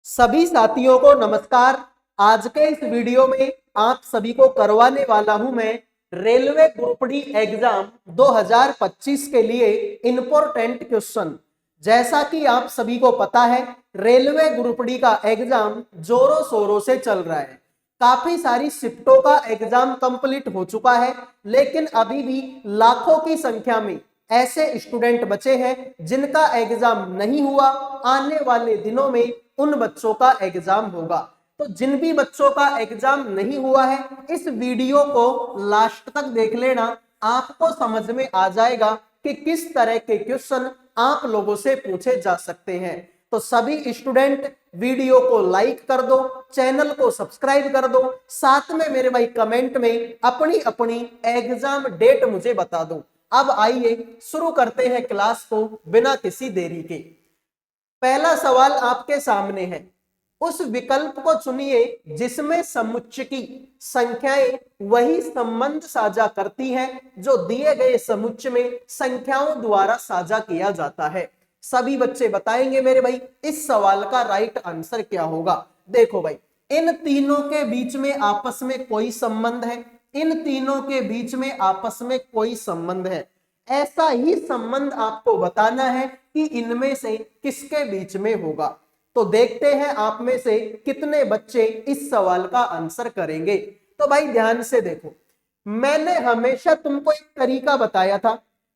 सभी साथियों को नमस्कार। आज के इस वीडियो में आप सभी को करवाने वाला हूं मैं रेलवे ग्रुप डी एग्जाम 2025 के लिए इंपॉर्टेंट क्वेश्चन। जैसा कि आप सभी को पता है, रेलवे ग्रुप डी का एग्जाम जोरों शोरों से चल रहा है। काफी सारी शिफ्टों का एग्जाम कंप्लीट हो चुका है, लेकिन अभी भी लाखों की संख्या में ऐसे स्टूडेंट बचे हैं जिनका एग्जाम नहीं हुआ। आने वाले दिनों में उन बच्चों का एग्जाम होगा। तो जिन भी बच्चों का एग्जाम नहीं हुआ है, इस वीडियो को लास्ट तक देख लेना। आपको समझ में आ जाएगा कि किस तरह के क्वेश्चन आप लोगों से पूछे जा सकते हैं। तो सभी स्टूडेंट वीडियो को लाइक कर दो, चैनल को सब्सक्राइब कर दो, साथ में मेरे भाई कमेंट में अपनी अपनी एग्जाम डेट मुझे बता दो। अब आइए शुरू करते हैं क्लास को बिना किसी देरी के। पहला सवाल आपके सामने है। उस विकल्प को चुनिए जिसमें समुच्चयी संख्याएं वही संबंध साझा करती हैं जो दिए गए समुच्चय में संख्याओं द्वारा साझा किया जाता है। सभी बच्चे बताएंगे मेरे भाई इस सवाल का राइट आंसर क्या होगा। देखो भाई, इन तीनों के बीच में आपस में कोई संबंध है, इन तीनों के बीच में आपस में कोई संबंध है। ऐसा ही संबंध आपको बताना है कि इनमें से किसके बीच में होगा। तो देखते हैं आप में से कितने बच्चे इस सवाल का आंसर करेंगे। तो भाई ध्यान से देखो, मैंने हमेशा तुमको एक तरीका बताया था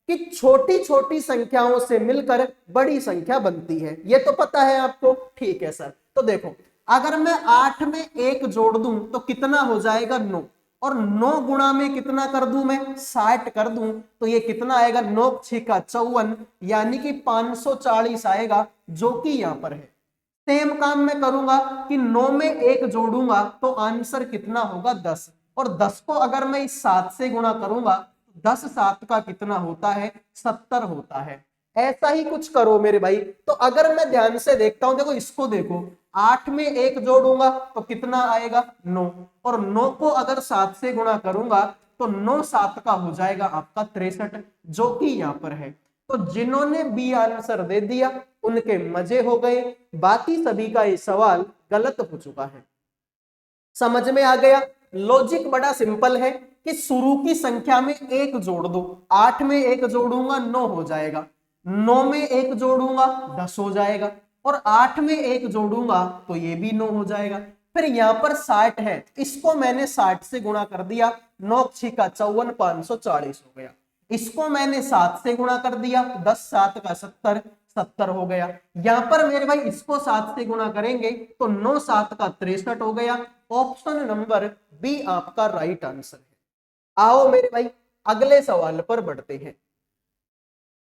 कि छोटी छोटी संख्याओं से मिलकर बड़ी संख्या बनती है। ये तो पता है आपको, ठीक है सर। तो देखो, अगर मैं 8 में 1 जोड़ दूं तो कितना हो जाएगा 9, और 9 गुणा में कितना कर दूं मैं 60 कर दूं तो ये कितना आएगा 9 6 54, यानी कि 540 आएगा, जो कि यहां पर है। सेम काम मैं करूंगा कि 9 में 1 जोड़ूंगा तो आंसर कितना होगा 10, और 10 को अगर मैं इस 7 से गुणा करूंगा, 10 7 का कितना होता है 70 होता है। ऐसा ही कुछ करो मेरे भाई। तो अगर मैं ध्यान से देखता हूं, देखो इसको देखो, 8 में 1 जोड़ूंगा तो कितना आएगा 9, और 9 को अगर 7 से गुणा करूंगा तो 9 7 का हो जाएगा आपका 63, जो कि यहां पर है। तो जिन्होंने बी आंसर दे दिया उनके मजे हो गए, बाकी सभी का ये सवाल गलत हो चुका है। समझ में आ गया? लॉजिक बड़ा सिंपल है कि शुरू की संख्या में 1 जोड़ दो। 8 में 1 जोड़ूंगा 9 हो जाएगा, 9 में 1 जोड़ूंगा 10 हो जाएगा, और 8 में 1 जोड़ूंगा तो ये भी 9 हो जाएगा। फिर यहां पर 60 है, इसको मैंने 60 से गुणा कर दिया, 9 6 54 540 हो गया। इसको मैंने 7 से गुणा कर दिया, 10 7 का 70 70 हो गया। यहां पर मेरे भाई इसको 7 से गुणा करेंगे तो 9 7 का 63 हो गया। ऑप्शन नंबर बी आपका राइट आंसर है। आओ मेरे भाई अगले सवाल पर बढ़ते हैं।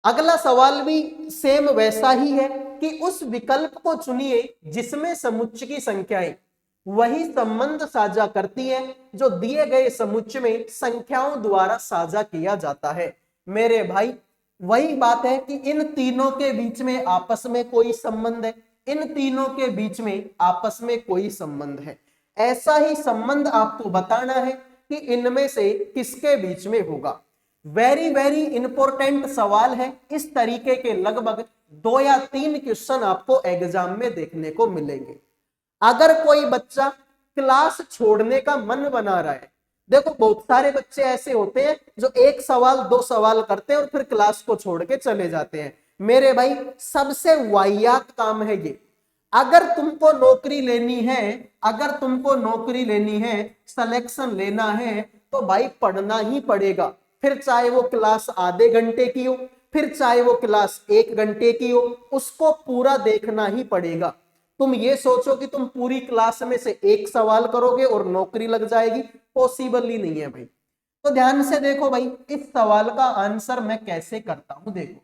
अगला सवाल भी सेम वैसा ही है कि उस विकल्प को चुनिए जिसमें समुच्चय की संख्याएं वही संबंध साझा करती हैं जो दिए गए समुच्चय में संख्याओं द्वारा साझा किया जाता है। मेरे भाई वही बात है कि इन तीनों के बीच में आपस में कोई संबंध है, इन तीनों के बीच में आपस में कोई संबंध है। ऐसा ही संबंध आपको बताना है कि इनमें से किसके बीच में होगा। वेरी वेरी इंपॉर्टेंट सवाल है। इस तरीके के लगभग 2 या 3 क्वेश्चन आपको एग्जाम में देखने को मिलेंगे। अगर कोई बच्चा क्लास छोड़ने का मन बना रहा है, देखो बहुत सारे बच्चे ऐसे होते हैं जो 1 सवाल 2 सवाल करते हैं और फिर क्लास को छोड़ के चले जाते हैं। मेरे भाई सबसे वाहियात काम है ये। अगर तुमको नौकरी लेनी है, अगर तुमको नौकरी लेनी है, सिलेक्शन लेना है, तो भाई पढ़ना ही पड़ेगा। फिर चाहे वो क्लास आधे घंटे की हो, फिर चाहे वो क्लास 1 घंटे की हो, उसको पूरा देखना ही पड़ेगा। तुम ये सोचो कि तुम पूरी क्लास में से 1 सवाल करोगे और नौकरी लग जाएगी, पॉसिबल ही नहीं है भाई। तो ध्यान से देखो भाई, इस सवाल का आंसर मैं कैसे करता हूं। देखो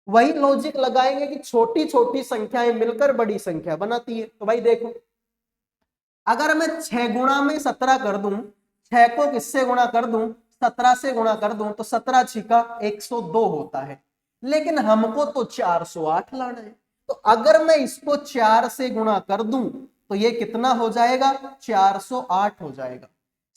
वही लॉजिक लगाएंगे कि छोटी छोटी संख्याएं मिलकर बड़ी संख्या बनाती है। तो भाई देखो, अगर मैं 6 गुणा में 17 कर दूं, 6 को किससे गुणा कर दूं 17 से गुणा कर दूं, तो 17 छिका 102 होता है। लेकिन हमको तो 408 लाना है। तो अगर मैं इसको 4 से गुणा कर दूं तो ये कितना हो जाएगा 408 हो जाएगा।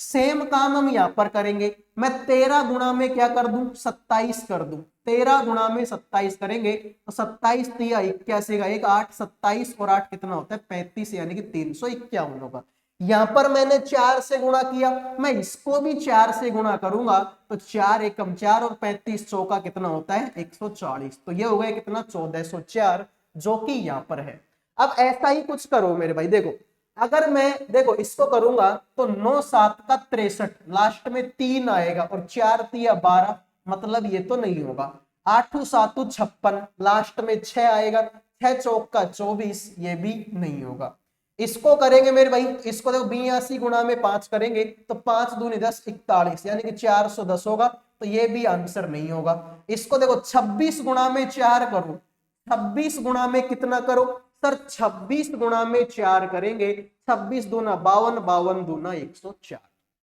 सेम काम हम यहां पर करेंगे। मैं 13 गुणा में क्या कर दूं, 27 कर दूं। 13 गुणा में 27 करेंगे तो 27 तिया 81 का 8, 27 और 8 कितना होता है 35, यानी कि 351 होगा। यहां पर मैंने 4 से गुणा किया, मैं इसको भी 4 से गुणा करूंगा तो 4 एकम 4 और 35 चौका कितना होता है 140। तो ये हो गया कितना 1404, जो कि यहां पर है। अब ऐसा ही कुछ करो मेरे भाई, देखो अगर मैं देखो इसको करूंगा तो 9 7 का 63, लास्ट में 3 आएगा और 4 तिया 12, मतलब ये तो नहीं होगा। 8 7 56, लास्ट में 6 आएगा, 6 चौक का 24, ये भी नहीं होगा। इसको करेंगे मेरे भाई, इसको देखो 82 गुणा में 5 करेंगे तो 5 दूनी 10 41, यानी कि 410 होगा, तो ये भी आंसर नहीं होगा। इसको देखो 26 गुणा में 4 करो, 26 गुणा में कितना करो सर, 26 गुणा में 4 करेंगे, 26 दूना 52, 52 दूना 104।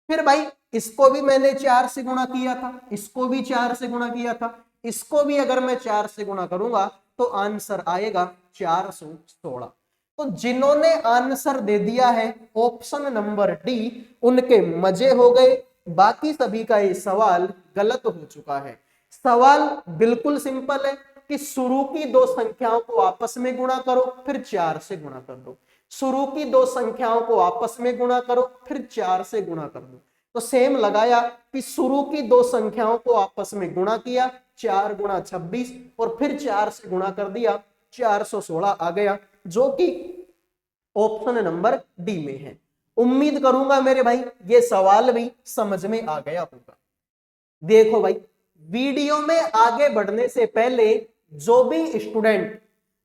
फिर भाई इसको भी मैंने 4 से गुणा किया था, इसको भी 4 से गुणा किया था, इसको भी अगर मैं 4 से गुणा करूंगा तो आंसर आएगा 416। तो जिन्होंने आंसर दे दिया है ऑप्शन नंबर डी, उनके मजे हो गए। बाकी सभी का ये सवाल गलत हो चुका है। सवाल बिल्कुल सिंपल है कि शुरू की दो संख्याओं को आपस में गुणा करो फिर 4 से गुणा कर दो। शुरू की दो संख्याओं को आपस में गुणा करो फिर 4 से गुणा कर दो। तो सेम लगाया कि शुरू की दो संख्याओं को आपस में गुणा किया, 4 गुणा 26 और फिर 4 से गुणा कर दिया, 416 आ गया, जो कि ऑप्शन नंबर डी में है। उम्मीद करूंगा मेरे भाई ये सवाल भी समझ में आ गया होगा। देखो भाई, वीडियो में आगे बढ़ने से पहले जो भी student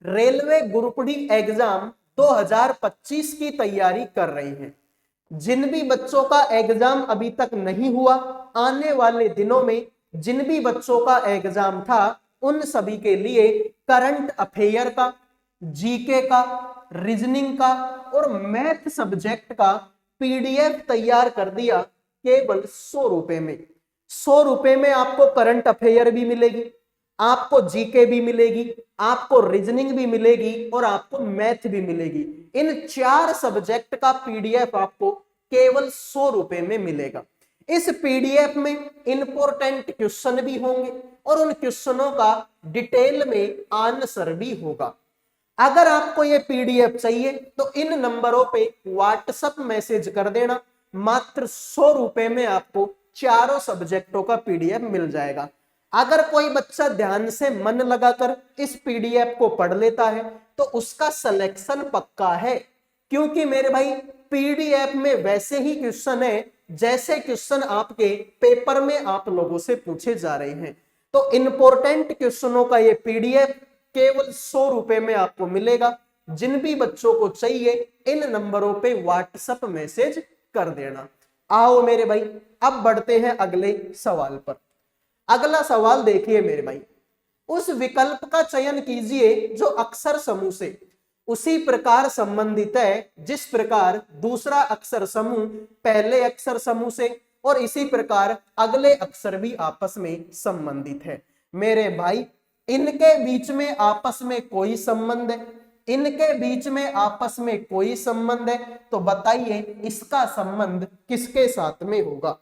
railway group D exam 2025 की तैयारी कर रहे हैं, जिन भी बच्चों का एग्जाम अभी तक नहीं हुआ, आने वाले दिनों में जिन भी बच्चों का एग्जाम था, उन सभी के लिए करंट अफेयर का, जीके का, रीजनिंग का और मैथ सब्जेक्ट का पीडीएफ तैयार कर दिया केवल 100 रुपए में। 100 रुपए में आपको करंट अफेयर भी मिलेगी, आपको जीके भी मिलेगी, आपको रीजनिंग भी मिलेगी और आपको मैथ भी मिलेगी। इन 4 सब्जेक्ट का पीडीएफ आपको केवल 100 रुपए में मिलेगा। इस पीडीएफ में इंपॉर्टेंट क्वेश्चन भी होंगे और उन क्वेश्चनों का डिटेल में आंसर भी होगा। अगर आपको ये पीडीएफ चाहिए तो इन नंबरों पे व्हाट्सएप मैसेज कर देना, मात्र 100 रुपए में आपको चारों सब्जेक्टों का पीडीएफ मिल जाएगा। अगर कोई बच्चा ध्यान से मन लगाकर इस पीडीएफ को पढ़ लेता है तो उसका सिलेक्शन पक्का है, क्योंकि मेरे भाई पीडीएफ में वैसे ही क्वेश्चन है जैसे क्वेश्चन आपके पेपर में आप लोगों से पूछे जा रहे हैं। तो इंपॉर्टेंट क्वेश्चनों का ये पीडीएफ केवल 100 रुपए में आपको मिलेगा। जिन भी बच्चों को चाहिए इन नंबरों पे व्हाट्सएप मैसेज कर देना। आओ मेरे भाई अब बढ़ते हैं अगले सवाल पर। अगला सवाल देखिए मेरे भाई, उस विकल्प का चयन कीजिए जो अक्षर समूह से उसी प्रकार संबंधित है जिस प्रकार दूसरा अक्षर समूह पहले अक्षर समूह से और इसी प्रकार अगले अक्षर भी आपस में संबंधित है। मेरे भाई इनके बीच में आपस में कोई संबंध है, इनके बीच में आपस में कोई संबंध है, तो बताइए इसका संबंध किसके साथ में होगा।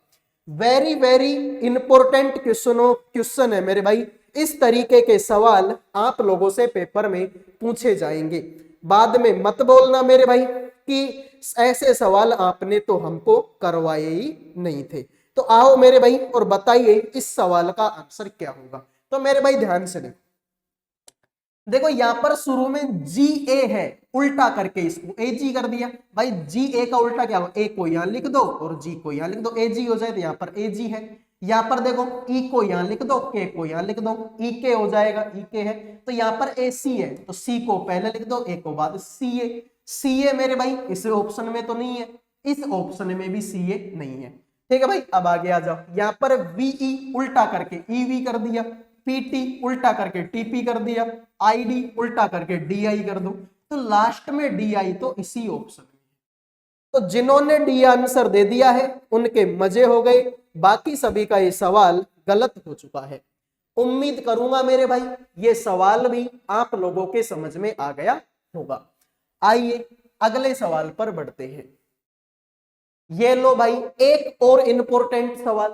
वेरी वेरी इंपॉर्टेंट क्वेश्चन है मेरे भाई। इस तरीके के सवाल आप लोगों से पेपर में पूछे जाएंगे। बाद में मत बोलना मेरे भाई कि ऐसे सवाल आपने तो हमको करवाए ही नहीं थे। तो आओ मेरे भाई और बताइए इस सवाल का आंसर क्या होगा। तो मेरे भाई ध्यान से देखो यहां पर शुरू में जी ए है, उल्टा करके इसको ए जी कर दिया। भाई जी ए का उल्टा क्या होगा, ए को यहां लिख दो और जी को यहां लिख दो, ए जी हो जाए तो यहां पर ए जी है। यहां पर देखो ई को यहां लिख दो, के को यहां लिख दो, ई के हो जाएगा, ई के है तो यहां पर ए सी है तो सी को पहले लिख दो, ए को बाद सी ए। सी ए मेरे भाई इस ऑप्शन में तो नहीं है, इस ऑप्शन में भी सी ए नहीं है। ठीक है भाई, अब आगे आ जाओ। यहां पर वीई उल्टा करके ईवी कर दिया, पीटी उल्टा करके टीपी कर दिया, आईडी उल्टा करके डीआई कर दो, तो लास्ट में डीआई तो इसी ऑप्शन में। तो जिन्होंने डी आंसर दे दिया है उनके मजे हो गए, बाकी सभी का ये सवाल गलत हो चुका है। उम्मीद करूंगा मेरे भाई ये सवाल भी आप लोगों के समझ में आ गया होगा। आइए अगले सवाल पर बढ़ते हैं। ये लो भाई एक और इंपॉर्टेंट सवाल,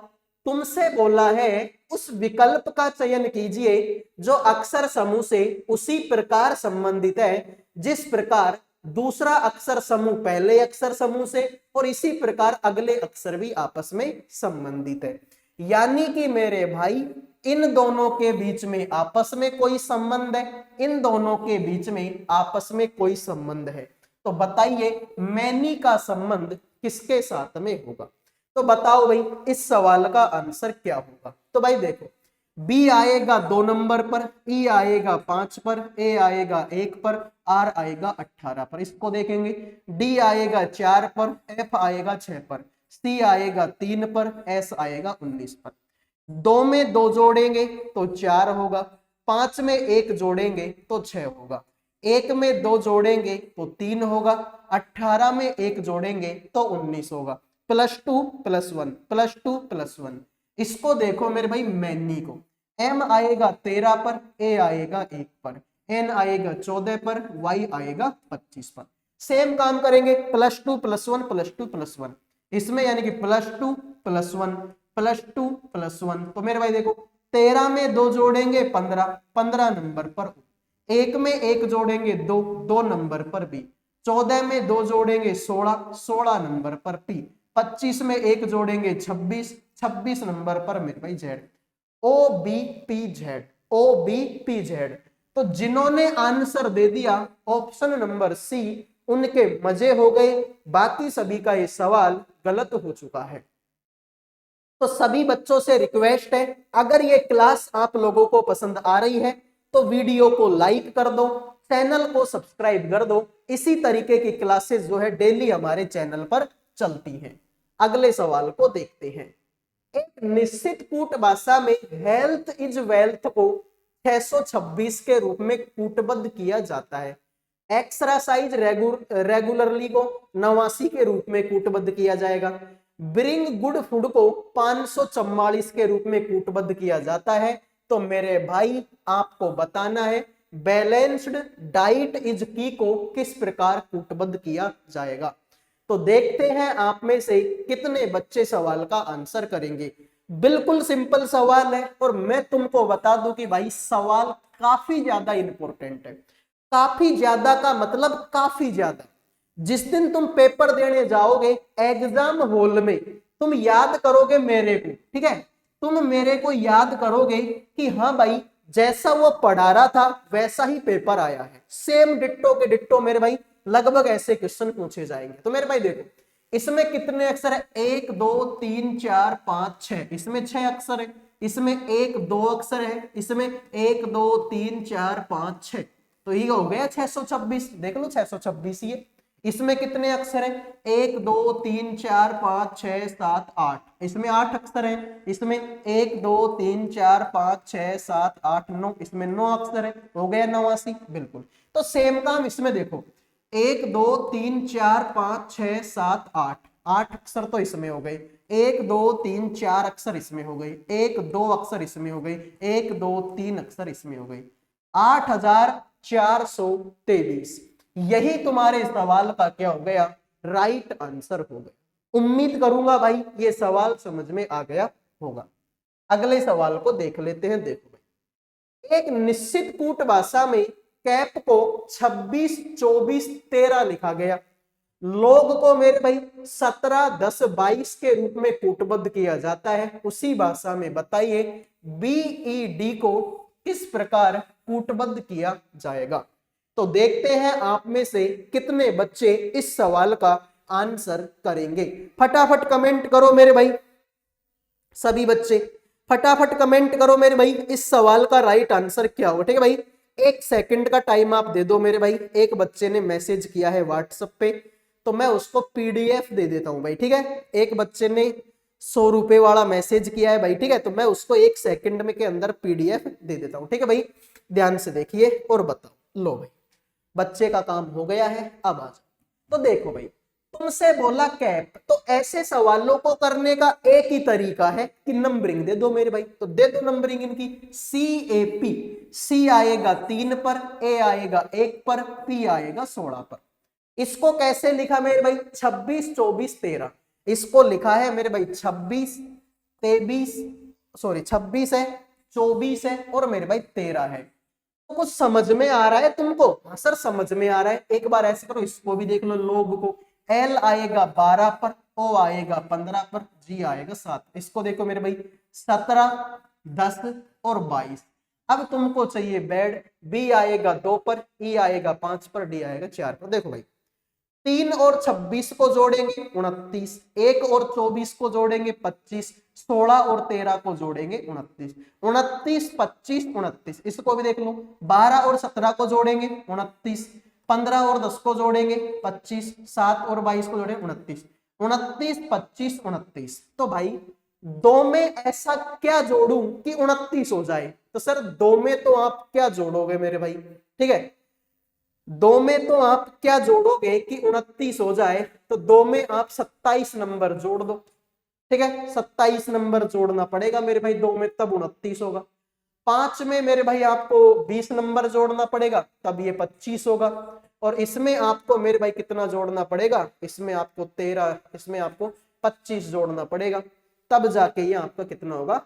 तुमसे बोला है उस विकल्प का चयन कीजिए जो अक्षर समूह से उसी प्रकार संबंधित है जिस प्रकार दूसरा अक्षर समूह पहले अक्षर समूह से और इसी प्रकार अगले अक्षर भी आपस में संबंधित है। यानी कि मेरे भाई इन दोनों के बीच में आपस में कोई संबंध है, इन दोनों के बीच में आपस में कोई संबंध है। तो बताइए मैनी का संबंध किसके साथ में होगा? तो बताओ भाई इस सवाल का आंसर क्या होगा? तो भाई देखो बी आएगा 2 नंबर पर, ई आएगा 5 पर, ए आएगा 1 पर, आर आएगा 18 पर। इसको देखेंगे डी आएगा 4 पर, एफ आएगा 6 पर, सी आएगा 3 पर, एस आएगा 19 पर। 2 में 2 जोड़ेंगे तो 4 होगा, 5 में 1 जोड़ेंगे तो 6 होगा, 1 में 2 जोड़ेंगे तो 3 होगा, 18 में 1 जोड़ेंगे तो 19 होगा। +2 + 1 +2 + 1। इसको देखो मेरे भाई मैनी को, एम आएगा 13 पर, ए आएगा 1 पर, एन आएगा 14 पर, वाई आएगा 25 पर। सेम काम करेंगे +2 + 1 +2 + 1 इसमें, यानी कि +2 + 1 +2 + 1। तो मेरे भाई देखो 13 में 2 जोड़ेंगे 15, 15 नंबर पर, 1 में 1 जोड़ेंगे 2, 2 नंबर पर बी, 14 में 2 जोड़ेंगे 16, 16 नंबर पर पी, 25 में 1 जोड़ेंगे 26, 26 नंबर पर मेरे भाई Z. O B P Z, O B P Z. तो जिन्होंने आंसर दे दिया ऑप्शन नंबर सी उनके मजे हो गए, बाकी सभी का ये सवाल गलत हो चुका है। तो सभी बच्चों से रिक्वेस्ट है अगर ये क्लास आप लोगों को पसंद आ रही है तो वीडियो को लाइक कर दो, चैनल को सब्सक्राइब कर दो। इसी तरीके की क्लासेस जो है डेली हमारे चैनल पर चलती हैं। अगले सवाल को देखते हैं। एक निश्चित कूट भाषा में हेल्थ इज वेल्थ को 626 के रूप में कूटबद्ध किया जाता है। एक्सरसाइज रेगुलरली को 89 के रूप में कूटबद्ध किया जाएगा। ब्रिंग गुड फूड को 544 के रूप में कूटबद्ध किया जाता है। तो मेरे भाई आपको बताना है बैलेंस्ड डाइट इज की को किस प्रकार कूटबद्ध किया जाएगा। तो देखते हैं आप में से कितने बच्चे सवाल का आंसर करेंगे। बिल्कुल सिंपल सवाल है और मैं तुमको बता दूं कि भाई सवाल काफी ज्यादा इंपॉर्टेंट है। काफी ज्यादा का मतलब काफी ज्यादा। जिस दिन तुम पेपर देने जाओगे एग्जाम हॉल में तुम याद करोगे मेरे को, ठीक है, तुम मेरे को याद करोगे कि हाँ भाई जैसा वो पढ़ा रहा था वैसा ही पेपर आया है। सेम डिट्टो के डिट्टो मेरे भाई लगभग ऐसे क्वेश्चन पूछे जाएंगे। तो मेरे भाई देखो इसमें कितने अक्षर है? 1 2 3 4 5 6। इसमें 6 अक्षर है, इसमें 1 2 अक्षर है, इसमें 1 2 3 4 5 6। तो ये हो गया 626। देख लो 626 ये। इसमें कितने अक्षर हैं? 1 2 3 4 5 6 7 8। इसमें 8 अक्षर हैं। इसमें 1 2 3 4 5 6 7 8 9। इसमें 9 अक्षर है। हो गया 89। बिल्कुल। तो सेम काम इसमें देखो 1 2 3 4 5 6 7 8। 8 अक्षर तो इसमें हो गए। 1 2 3 4 अक्षर इसमें हो गए। 1 2 अक्षर इसमें हो गए। 1 2 3 अक्षर इसमें हो गए। 8423। यही तुम्हारे सवाल का क्या हो गया? राइट आंसर हो गया। उम्मीद करूंगा भाई ये सवाल समझ में आ गया होगा। अगले सवाल को देख लेते हैं। देखो भाई एक निश्चित कूट भाषा में कैप को 26 24 13 लिखा गया। लोग को मेरे भाई 17 10 22 के रूप में कूटबद्ध किया जाता है। उसी भाषा में बताइए बीईडी को किस प्रकार कूटबद्ध किया जाएगा। तो देखते हैं आप में से कितने बच्चे इस सवाल का आंसर करेंगे। फटाफट कमेंट करो मेरे भाई, सभी बच्चे फटाफट कमेंट करो मेरे भाई इस सवाल का राइट आंसर क्या होगा। ठीक है भाई, 1 सेकंड का टाइम आप दे दो मेरे भाई। एक बच्चे ने मैसेज किया है व्हाट्सएप पे तो मैं उसको पीडीएफ दे देता हूं भाई। ठीक है, एक बच्चे ने 100 रुपए वाला मैसेज किया है भाई। ठीक है, तो मैं उसको 1 सेकंड में के अंदर पीडीएफ दे देता हूं। ठीक है भाई, ध्यान से देखिए और बताओ। लो भाई बच्चे का काम हो गया है, अब आ जाओ। तो देखो भाई तुमसे बोला कैप, तो ऐसे सवालों को करने का एक ही तरीका है कि नंबरिंग दे दो मेरे भाई। तो दे दो नंबरिंग इनकी। CAP, C आएगा 3 पर, A आएगा 1 पर, P आएगा 16 पर। इसको कैसे लिखा मेरे भाई? 26 24 13। इसको लिखा है मेरे भाई 26, 23, सॉरी 26 है, 24 है और मेरे भाई 13 है। तो कुछ समझ में आ रहा है तुमको? हाँ सर समझ में आ रहा है। एक बार ऐसे करो, इसको भी देख लो लोग को। एल आएगा 12 पर, ओ आएगा 15 पर, जी आएगा 7। इसको देखो मेरे भाई 17, 10 और 22। अब तुमको चाहिए बेड, बी आएगा 2 पर, ई आएगा 5 पर, डी आएगा 4 पर। देखो भाई 3 और 26 को जोड़ेंगे 29, 1 और 24 को जोड़ेंगे 25, 16 और 13 को जोड़ेंगे 29, 29, 25, 29। इसको भी देख लो, 12 और 17 को जोड़ेंगे 29, 15 और 10 को जोड़ेंगे 25, 7 और 22 को जोड़ेंगे 29, 29, 25, 29। तो भाई दो में ऐसा क्या जोड़ूं कि 29 हो जाए? तो सर दो में तो आप क्या जोड़ोगे मेरे भाई, ठीक है, दो में तो आप क्या जोड़ोगे कि 29 हो जाए? तो दो में आप 27 नंबर जोड़ दो, ठीक है, 27 नंबर जोड़ना पड़ेगा मेरे भाई दो में, तब 29 होगा। 5 में मेरे भाई आपको 20 नंबर जोड़ना पड़ेगा, तब ये 25 होगा। और इसमें आपको मेरे भाई कितना जोड़ना पड़ेगा? इसमें आपको 13, इसमें आपको 25 जोड़ना पड़ेगा, तब जाके ये आपका कितना होगा?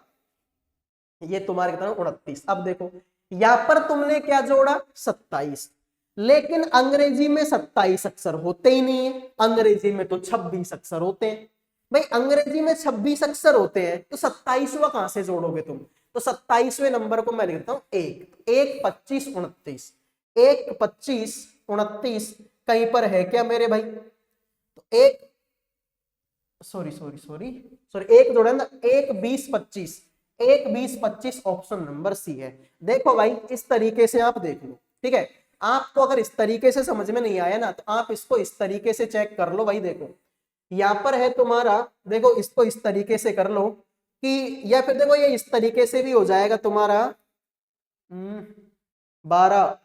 ये तुम्हारा कितना? 29। अब देखो यहां पर तुमने क्या जोड़ा? 27, लेकिन अंग्रेजी में 27 अक्षर होते ही नहीं है, अंग्रेजी में तो 26 अक्षर होते हैं। भाई अंग्रेजी में 26 अक्षर होते हैं तो 27वां कहां से जोड़ोगे तुम? तो 27वें नंबर को मैं लिखता हूं 1, 1, 25, 29, 1, 25, 29 कहीं पर है क्या मेरे भाई? तो एक, सॉरी सॉरी सॉरी सॉरी, एक जोड़ा ना, 1, 20, 25, 1, 20, 25 ऑप्शन नंबर सी है। देखो भाई इस तरीके से आप देख लो, ठीक है। आपको अगर इस तरीके से समझ में नहीं आया ना तो आप इसको इस तरीके से चेक कर लो। भाई देखो यहां पर है तुम्हारा, देखो इसको इस तरीके से कर लो कि, या फिर देखो ये इस तरीके से भी हो जाएगा तुम्हारा 12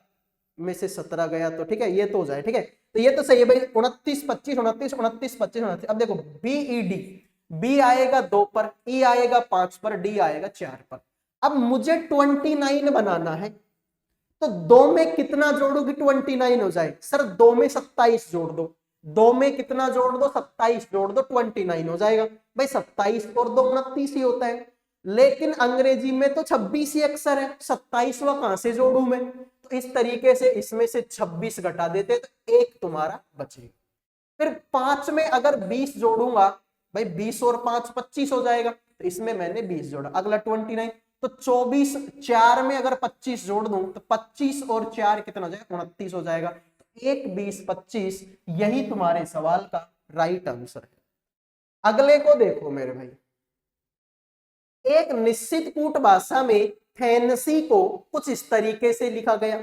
में से 17 गया तो ठीक है, ये तो हो जाए, ठीक है। तो ये तो सही है भाई, 29, 25, 29, 29, 25, 29। अब देखो बीईडी, बी आएगा 2 पर, ई आएगा 5 पर, डी आएगा 4 पर। अब मुझे 29 बनाना है, तो दो में कितना जोड़ो कि 29 हो जाए? सर दो में 27 जोड़ दो, दो में कितना जोड़ दो? 27 जोड़ दो, 29 हो जाएगा। भाई 27 और 2 29 ही होता है, लेकिन अंग्रेजी में तो 26 ही अक्षर है, 27वां कहां से जोड़ू मैं? तो इस तरीके से इसमें से 26 घटा देते तो एक तुम्हारा बचेगा। फिर 5 में अगर 20 जोड़ूंगा, भाई 20 और 5 25 हो जाएगा, तो इसमें मैंने 20 जोड़ा, अगला 29। तो 24, 4 में अगर 25 जोड़ दूं तो 25 और 4 कितना हो जाएगा? 29 हो जाएगा। 1, 20, 25 यही तुम्हारे सवाल का राइट आंसर है। अगले को देखो मेरे भाई, एक निश्चित कूट भाषा में फैंसी को कुछ इस तरीके से लिखा गया,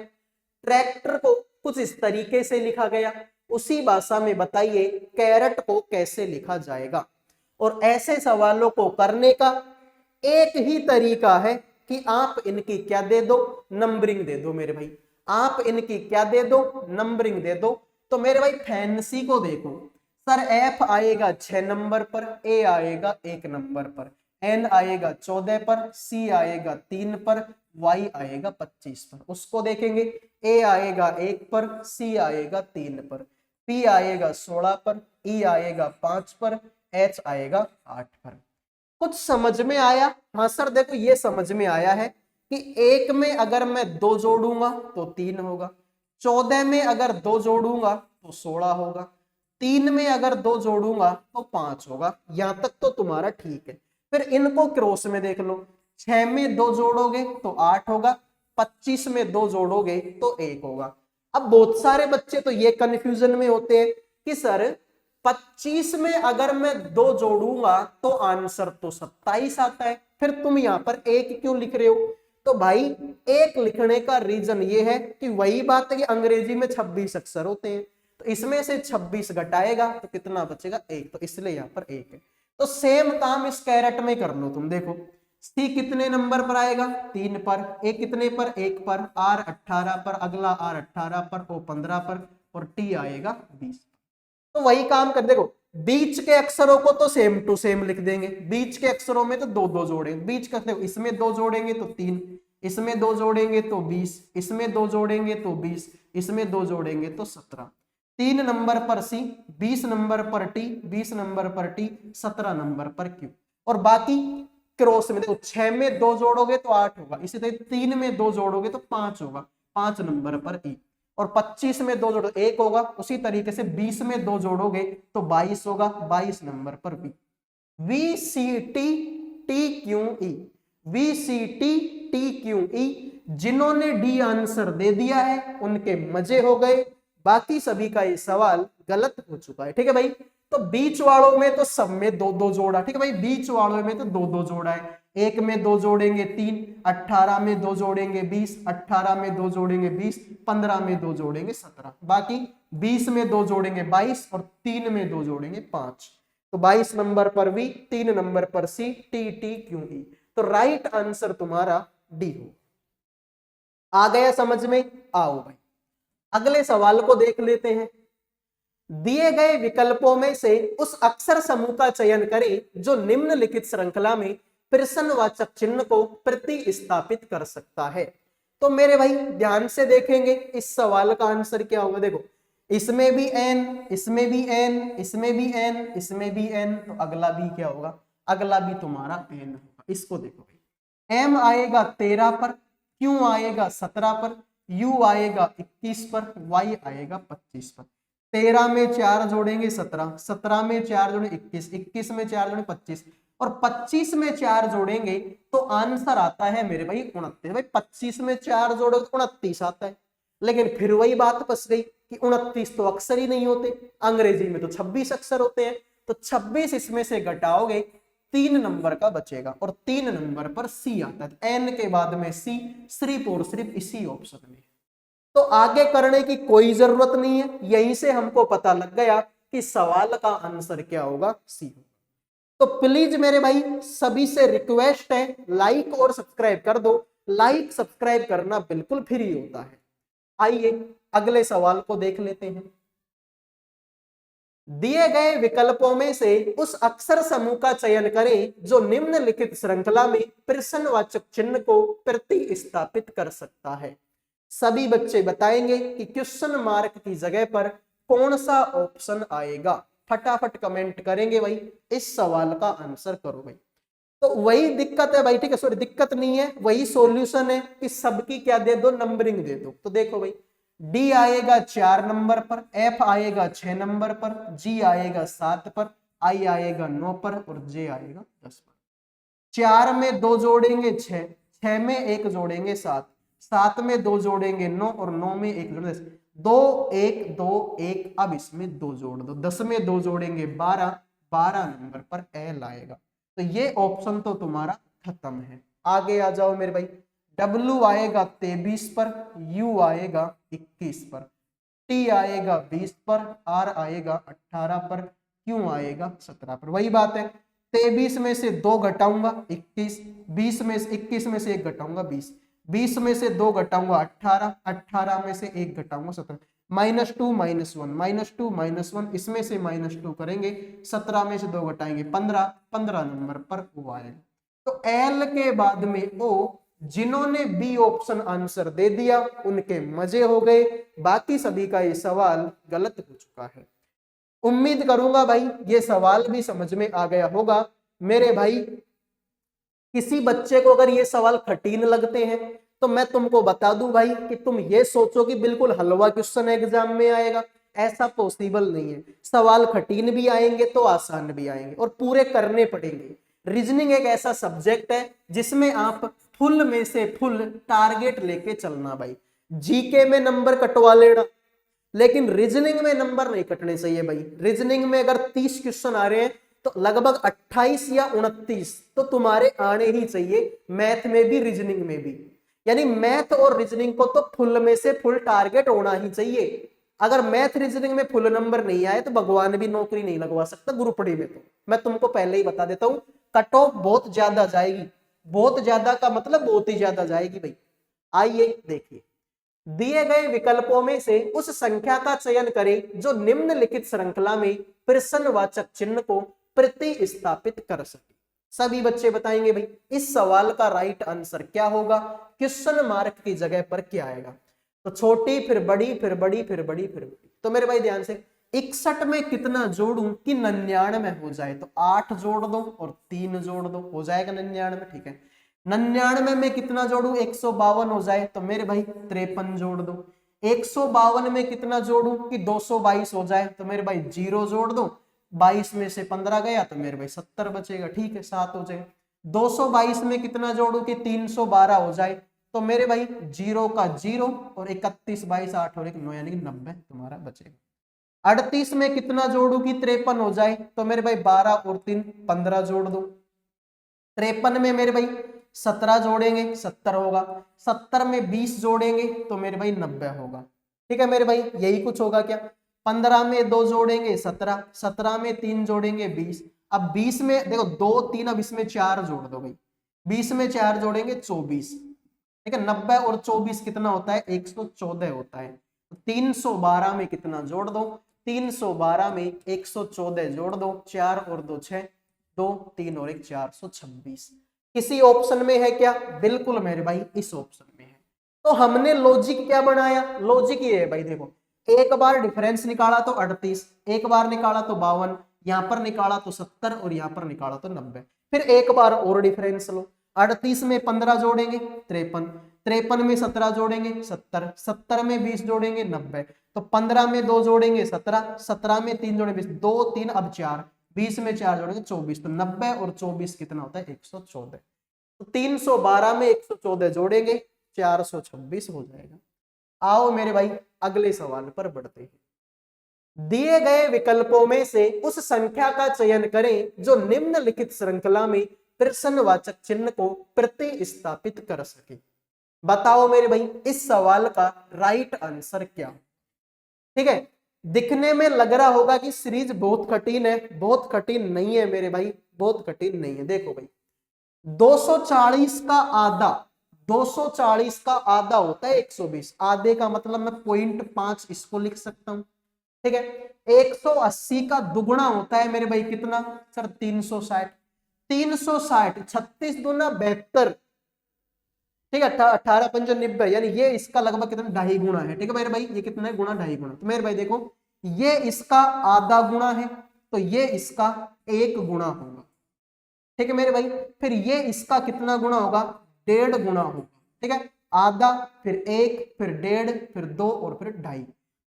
ट्रैक्टर को कुछ इस तरीके से लिखा गया, उसी भाषा में बताइए कैरेट को कैसे लिखा जाएगा। और ऐसे सवालों को करने का एक ही तरीका है कि आप इनकी क्या दे दो? नंबरिंग दे दो मेरे भाई। आप इनकी क्या दे दो? नंबरिंग दे दो। तो मेरे भाई फैंसी को देखो, सर एफ आएगा 6 नंबर पर, ए आएगा 1 नंबर पर, एन आएगा 14 पर, सी आएगा 3 पर, वाई आएगा 25 पर। उसको देखेंगे, ए आएगा 1 पर, सी आएगा 3 पर, पी आएगा 16 पर, ई आएगा 5 पर, एच आएगा 8 पर। कुछ समझ में आया? हाँ सर देखो ये समझ में आया है कि 1 में अगर मैं 2 जोड़ूंगा तो 3 होगा, 14 में अगर 2 जोड़ूंगा तो 16 होगा, 3 में अगर 2 जोड़ूंगा तो 5 होगा। यहां तक तो तुम्हारा ठीक है। फिर इनको क्रॉस में देख लो, 6 में 2 जोड़ोगे तो 8 होगा, 25 में 2 जोड़ोगे तो 1 होगा। अब बहुत सारे बच्चे तो ये कंफ्यूजन में होते हैं कि सर 25 में अगर मैं 2 जोड़ूंगा तो आंसर तो 27 आता है, फिर तुम यहां पर 1 क्यों लिख रहे हो? तो भाई 1 लिखने का रीजन ये है कि वही बात है कि अंग्रेजी में 26 अक्षर होते हैं, तो इसमें से 26 घटाएगा तो कितना बचेगा? 1, तो इसलिए यहां पर 1 है। तो सेम काम इस कैरेट में कर लो तुम। देखो सी कितने नंबर पर आएगा? 3 पर, ए कितने पर? 1 पर, आर 18 पर, अगला आर 18 पर, ओ 15 पर, और टी आएगा 20। तो वही काम कर, देखो बीच के अक्षरों को तो सेम टू सेम लिख देंगे, बीच के अक्षरों में तो 2-2 जोड़ेंगे, बीच का देखो इसमें 2 जोड़ेंगे तो 3, इसमें 2 जोड़ेंगे तो 20, इसमें 2 जोड़ेंगे तो 20, इसमें 2 जोड़ेंगे तो 17। 3 नंबर पर सी, 20 नंबर पर टी, 20 नंबर पर टी, 17 नंबर पर क्यू। और बाकी क्रॉस में देखो, 6 में 2 जोड़ोगे तो 8 होगा, इसी तरह 3 में 2 जोड़ोगे तो 5 होगा, 5 नंबर पर ई। और 25 में 2 जोड़ो 1 होगा, उसी तरीके से 20 में 2 जोड़ोगे तो 22 होगा, 22 नंबर पर B. V C T T Q E, V C T T Q E. जिन्होंने डी आंसर दे दिया है उनके मजे हो गए, बाकी सभी का ये सवाल गलत हो चुका है। ठीक है भाई, तो बीच वालों में तो सब में 2-2 जोड़ा। ठीक है भाई, बीच वालों में तो 2-2 जोड़ा है। 1 में 2 जोड़ेंगे 3, 18 में 2 जोड़ेंगे 20, 18 में 2 जोड़ेंगे 20, 15 में 2 जोड़ेंगे 17, बाकी 20 में 2 जोड़ेंगे 22 और 3 में 2 जोड़ेंगे 5। तो 22 नंबर पर वी, 3 नंबर पर सी, टी टी क्यू ई। तो राइट आंसर तुम्हारा डी हो। आ गया समझ में? आओ भाई अगले सवाल को देख लेते हैं। दिए गए विकल्पों में से उस अक्षर समूह का चयन करें जो निम्नलिखित श्रृंखला में प्रश्नवाचक चिन्ह को प्रतिस्थापित कर सकता है। तो मेरे भाई ध्यान से देखेंगे इस सवाल का आंसर क्या होगा। देखो, इसमें भी एन, इसमें भी एन, इसमें भी एन, इसमें भी एन, तो अगला भी क्या होगा? अगला भी तुम्हारा एन होगा। इसको देखो भाई, एम आएगा 13 पर, क्यू आएगा 17 पर, यू आएगा 21 पर, वाई आएगा 25 पर। 13 में 4 जोड़ेंगे 17, 17 में 4 जोड़े 21, 21 में 4 जोड़े 25 और 25 में 4 जोड़ेंगे तो आंसर आता है मेरे भाई 29। भाई 25 में 4 जोड़ो तो 29 आता है, लेकिन फिर वही बात फंस गई कि 29 तो अक्षर ही नहीं होते, अंग्रेजी में तो 26 अक्षर होते हैं। तो 26 इसमें से घटाओगे 3 नंबर का बचेगा और 3 नंबर पर सी आता है। एन के बाद में सी सिर्फ और सिर्फ इसी ऑप्शन में। तो आगे करने की कोई जरूरत नहीं है, यहीं से हमको पता लग गया कि सवाल का आंसर क्या होगा, सी होगा। तो प्लीज मेरे भाई सभी से रिक्वेस्ट है, लाइक और सब्सक्राइब कर दो। लाइक सब्सक्राइब करना बिल्कुल फ्री होता है। आइए अगले सवाल को देख लेते हैं। दिए गए विकल्पों में से उस अक्षर समूह का चयन करें जो निम्नलिखित श्रृंखला में प्रश्नवाचक चिन्ह को प्रतिस्थापित कर सकता है। सभी बच्चे बताएंगे कि क्वेश्चन मार्क की जगह पर कौन सा ऑप्शन आएगा। फटाफट कमेंट करेंगे भाई, इस सवाल का आंसर करो भाई। तो वही दिक्कत है भाई, ठीक है, सॉरी दिक्कत नहीं है, वही सॉल्यूशन है कि सबकी क्या दे दो, नंबरिंग दे दो। तो देखो भाई, डी आएगा 4 नंबर पर, एफ आएगा 6 नंबर पर, जी आएगा 7 पर, आई आएगा 9 पर और जे आएगा 10 पर। 4 में 2 जोड़ेंगे 6, 6 में 1 जोड़ेंगे 7, 7 में 2 जोड़ेंगे 9 और 9 में 1 जोड़ेंगे 2 1 2 1। अब इसमें 2 जोड़ दो, 10 में 2 जोड़ेंगे 12, 12 नंबर पर एल आएगा। तो ये ऑप्शन तो तुम्हारा खत्म है। आगे आ जाओ मेरे भाई, W आएगा 23 पर, U आएगा 21 पर, T आएगा 20 पर, R आएगा 18 पर, Q आएगा 17 पर। वही बात है, 23 में से 2 घटाऊंगा 21, 20 में से 21 में से 1 घटाऊंगा 20, 20 में से 2 घटाऊंगा 18, 18 में से 1 घटाऊंगा 17, -2 -1 -2 -1, इसमें से -2 करेंगे, 17 में से 2 घटाएंगे 15, 15 नंबर पर O आएगा। तो L के बाद में O, जिन्होंने बी ऑप्शन आंसर दे दिया उनके मजे हो गए, बाकी सभी का ये सवाल गलत हो चुका है। उम्मीद करूंगा भाई ये सवाल भी समझ में आ गया होगा। मेरे भाई किसी बच्चे को अगर ये सवाल कठिन लगते हैं तो मैं तुमको बता दूं भाई कि तुम ये सोचो कि बिल्कुल हलवा क्वेश्चन एग्जाम में आएगा, ऐसा पॉसिबल नहीं है। सवाल कठिन भी आएंगे तो आसान भी आएंगे और पूरे करने पड़ेंगे। रीजनिंग एक ऐसा सब्जेक्ट है जिसमें आप फुल में से फुल टारगेट लेके चलना भाई। जीके में नंबर कटवा लेना, लेकिन रीजनिंग में नंबर नहीं कटने चाहिए भाई। रीजनिंग में अगर 30 क्वेश्चन आ रहे हैं तो लगभग 28 या 29 तो तुम्हारे आने ही चाहिए, मैथ में भी रीजनिंग में भी। यानी मैथ और रीजनिंग को तो फुल में से फुल टारगेट होना ही चाहिए। अगर मैथ रीजनिंग में फुल नंबर नहीं आए तो भगवान भी नौकरी नहीं लगवा सकता ग्रुप डी में। तो मैं तुमको पहले ही बता देता हूं, कट ऑफ बहुत ज्यादा जाएगी, बहुत ज्यादा का मतलब बहुत ही ज्यादा जाएगी भाई। आइए देखिए, दिए गए विकल्पों में से उस संख्या का चयन करें जो निम्नलिखित श्रृंखला में प्रश्नवाचक चिन्ह को प्रतिस्थापित कर सके। सभी बच्चे बताएंगे भाई इस सवाल का राइट आंसर क्या होगा, क्वेश्चन मार्क की जगह पर क्या आएगा। तो छोटी फिर बड़ी फिर बड़ी फिर बड़ी फिर बड़ी। तो मेरे भाई ध्यान से 61 में कितना जोड़ूं कि 99 हो जाए, तो 8 जोड़ दो और 3 जोड़ दो, हो जाएगा 99। ठीक है, 99 में कितना जोड़ू 152 हो जाए, तो मेरे भाई 53 जोड़ दो। 152 में कितना जोड़ू कि 222 हो जाए, तो मेरे भाई 0 जोड़ दो। 22 में से 15 गया तो मेरे भाई 70 बचेगा। ठीक है, 7 हो जाए। 222 में कितना जोड़ू कि 312 हो जाए, तो मेरे भाई 0 का 0 और 31 22 8 और 1 9 यानी कि 90 तुम्हारा बचेगा। 38 में कितना जोड़ू कि 53 हो जाए, तो मेरे भाई 12 और 3 15 जोड़ दो। 53 में मेरे भाई 17 जोड़ेंगे 70 होगा। 70 में 20 जोड़ेंगे तो मेरे भाई 90 होगा। ठीक है मेरे भाई, यही कुछ होगा क्या। 15 में 2 जोड़ेंगे 17, 17 में 3 जोड़ेंगे 20। अब 20 में देखो 2 3, अब इसमें 4 जोड़ दो भाई, 20 में 4 जोड़ेंगे 24। ठीक है, 90 और 24 कितना होता है 114 होता है। 312 में कितना जोड़ दो, 312 में 114 जोड़ दो, 4 और 2 6, 2 3 और 1 426। किसी ऑप्शन में है क्या, बिल्कुल मेरे भाई इस ऑप्शन में है। तो हमने लॉजिक क्या बनाया, लॉजिक ये है भाई, देखो एक बार डिफरेंस निकाला तो 38, एक बार निकाला तो 52, यहां पर निकाला तो 70 और यहां पर निकाला तो 90। फिर एक बार और डिफरेंस लो, 38 में 15 जोड़ेंगे 53, 53 में 17 जोड़ेंगे 70, 70 में 20 जोड़ेंगे 90। तो 15 में 2 जोड़ेंगे 17, 17 में 3 जोड़ेंगे 20, 2 3 अब 4, 20 में 4 जोड़ेंगे 24। तो 90 और 24 कितना होता है 114। तो 312 में 114 जोड़ेंगे 426 हो जाएगा। आओ मेरे भाई अगले सवाल पर बढ़ते हैं। दिए गए विकल्पों में से उस संख्या का चयन करें जो निम्नलिखित श्रृंखला में प्रश्नवाचक चिन्ह को प्रतिस्थापित कर सके। बताओ मेरे भाई इस सवाल का राइट आंसर क्या। ठीक है, दिखने में लग रहा होगा कि सीरीज बहुत कठिन है, बहुत कठिन नहीं है मेरे भाई, बहुत कठिन नहीं है। देखो भाई 240 का आधा, 240 का आधा होता है 120, आधे का मतलब मैं 0.5 इसको लिख सकता हूं। ठीक है, 180 का दुगुना होता है मेरे भाई कितना सर 360, 360 36 दूना 72। ठीक है, 18 पंचो 90, यानी ये इसका लगभग कितना 2.5 गुना है। ठीक है मेरे भाई, ये कितना है गुना 2.5 गुना। तो मेरे भाई देखो ये इसका आधा गुना है, तो ये इसका 1 गुना होगा। ठीक है मेरे भाई, फिर ये इसका कितना गुना होगा 1.5 गुना होगा। ठीक है, आधा फिर 1 फिर 1.5 फिर 2 और फिर 2.5।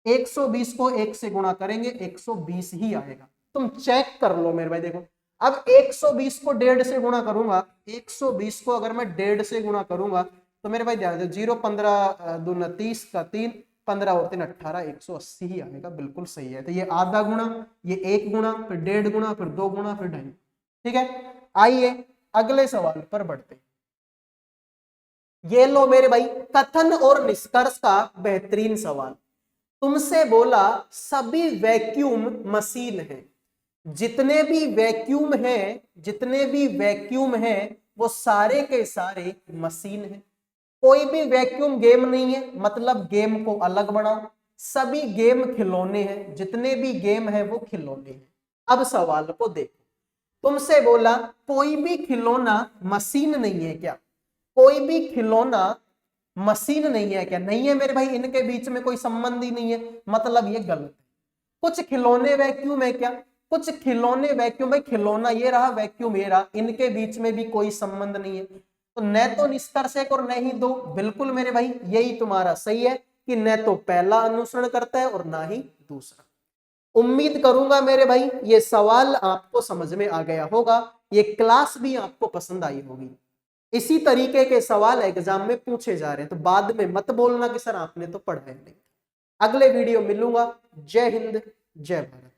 120 को 1 से गुणा करेंगे 120 ही आएगा। तुम चेक कर लो मेरे भाई, देखो अब 120 को 1.5 से गुणा करूंगा, 120 को अगर मैं 1.5 से गुणा करूंगा तो मेरे भाई ध्यान दो 0 15 दूना 30 का 3, 15 और 3 18, 180 ही आएगा। बिल्कुल सही है। तो ये आधा गुना, ये 1 गुना, फिर 1.5 गुना, फिर 2 गुना, फिर 2.5। ठीक है, आइए अगले सवाल पर बढ़ते हैं। ये लो मेरे भाई कथन और निष्कर्ष का बेहतरीन सवाल। तुमसे बोला सभी वैक्यूम मशीन है, जितने भी वैक्यूम है, जितने भी वैक्यूम है वो सारे के सारे मशीन है। कोई भी वैक्यूम गेम नहीं है, मतलब गेम को अलग बनाओ। सभी गेम खिलौने हैं, जितने भी गेम है वो खिलौने हैं। अब सवाल को देखो, तुमसे बोला कोई भी खिलौना मशीन नहीं है क्या, कोई भी खिलौना मशीन नहीं है क्या। नहीं है मेरे भाई, इनके बीच में कोई संबंध ही नहीं है, मतलब ये गलत है। कुछ खिलौने वैक्यूम है क्या, कुछ खिलौने वैक्यूम, भाई खिलौना ये रहा वैक्यूम ये रहा, इनके बीच में भी कोई संबंध नहीं है। तो न तो निष्कर्ष एक और न ही दो। बिल्कुल मेरे भाई यही तुम्हारा सही है कि न तो पहला अनुसरण करता है और ना ही दूसरा। उम्मीद करूंगा मेरे भाई ये सवाल आपको समझ में आ गया होगा, ये क्लास भी आपको पसंद आई होगी। इसी तरीके के सवाल एग्जाम में पूछे जा रहे हैं, तो बाद में मत बोलना कि सर आपने तो पढ़ा है नहीं। अगले वीडियो मिलूंगा। जय हिंद जय भारत।